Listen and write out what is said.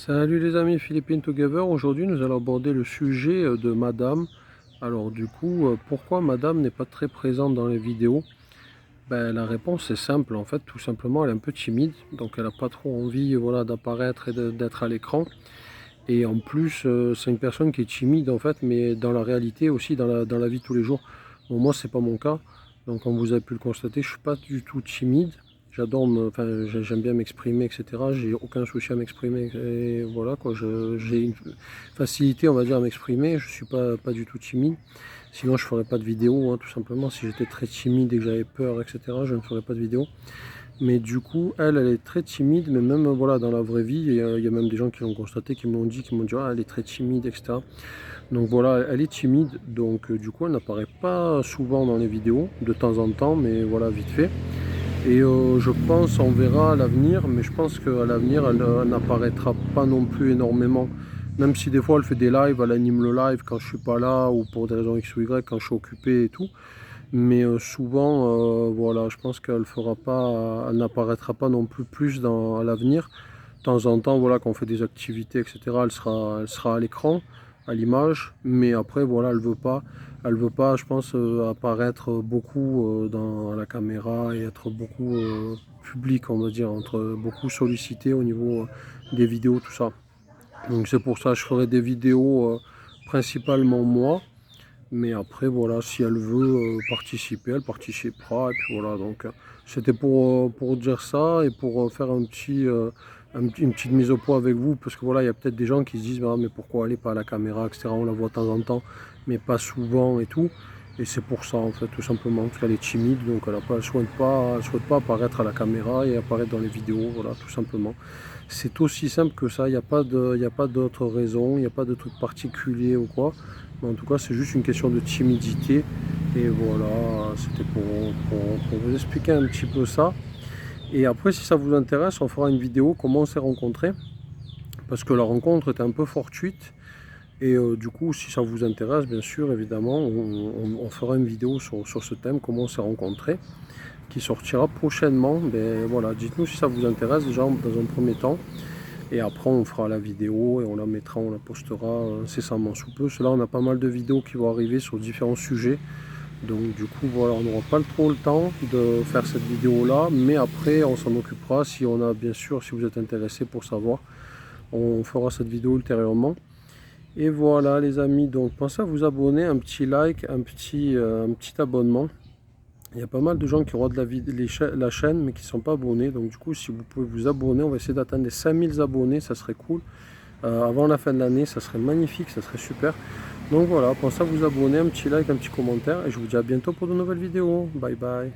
Salut les amis, Philippine Together. Aujourd'hui, nous allons aborder le sujet de Madame. Alors du coup, pourquoi Madame n'est pas très présente dans les vidéos? Ben, la réponse est simple, en fait, tout simplement, elle est un peu timide, donc elle n'a pas trop envie, voilà, d'apparaître et d'être à l'écran. Et en plus, c'est une personne qui est timide, en fait, mais dans la réalité aussi, dans la vie de tous les jours. Bon, moi, c'est pas mon cas, donc comme vous avez pu le constater, je suis pas du tout timide. Enfin, j'aime bien m'exprimer, etc. J'ai aucun souci à m'exprimer, et voilà quoi. J'ai une facilité, on va dire, à m'exprimer. Je suis pas du tout timide. Sinon, je ferais pas de vidéo, hein, tout simplement. Si j'étais très timide et que j'avais peur, etc., je ne ferais pas de vidéo. Mais du coup, elle est très timide, mais même voilà, dans la vraie vie, il y a même des gens qui l'ont constaté, qui m'ont dit, ah, elle est très timide, etc. Donc voilà, elle est timide, donc du coup, elle n'apparaît pas souvent dans les vidéos, de temps en temps, mais voilà, vite fait. Et je pense, on verra à l'avenir, mais je pense qu'à l'avenir, elle n'apparaîtra pas non plus énormément. Même si des fois elle fait des lives, elle anime le live quand je suis pas là, ou pour des raisons X ou Y, quand je suis occupé et tout. Mais souvent, voilà, je pense qu'elle fera pas, elle n'apparaîtra pas non plus à l'avenir. De temps en temps, voilà, quand on fait des activités, etc., elle sera à l'écran, à l'image, mais après, voilà, elle veut pas, je pense, apparaître beaucoup dans la caméra et être beaucoup public, on va dire, être beaucoup sollicité au niveau des vidéos, tout ça. Donc c'est pour ça que je ferai des vidéos principalement moi. Mais après, voilà, si elle veut participer, elle participera. Et puis voilà, donc c'était pour dire ça et pour faire une petite mise au point avec vous. Parce que voilà, il y a peut-être des gens qui se disent, ah, mais pourquoi elle n'est pas à la caméra, etc. On la voit de temps en temps, mais pas souvent et tout. Et c'est pour ça, en fait, tout simplement, parce qu'elle est timide, donc elle ne souhaite pas apparaître à la caméra et apparaître dans les vidéos, voilà, tout simplement. C'est aussi simple que ça, il y a pas d'autre raison, il n'y a pas de truc particulier ou quoi. Mais en tout cas, c'est juste une question de timidité. Et voilà, c'était pour vous expliquer un petit peu ça. Et après, si ça vous intéresse, on fera une vidéo comment on s'est rencontrés. Parce que la rencontre était un peu fortuite. Et du coup, si ça vous intéresse, bien sûr, évidemment, on fera une vidéo sur ce thème, comment on s'est rencontrés, qui sortira prochainement. Ben voilà, dites-nous si ça vous intéresse déjà dans un premier temps. Et après, on fera la vidéo et on la mettra, on la postera incessamment sous peu. Cela, on a pas mal de vidéos qui vont arriver sur différents sujets. Donc du coup, voilà, on n'aura pas trop le temps de faire cette vidéo-là. Mais après, on s'en occupera si on a, bien sûr, si vous êtes intéressé pour savoir. On fera cette vidéo ultérieurement. Et voilà les amis, donc pensez à vous abonner, un petit like, un petit abonnement. Il y a pas mal de gens qui regardent la chaîne mais qui ne sont pas abonnés. Donc du coup, si vous pouvez vous abonner, on va essayer d'atteindre les 5000 abonnés, ça serait cool. Avant la fin de l'année, ça serait magnifique, ça serait super. Donc voilà, pensez à vous abonner, un petit like, un petit commentaire. Et je vous dis à bientôt pour de nouvelles vidéos. Bye bye.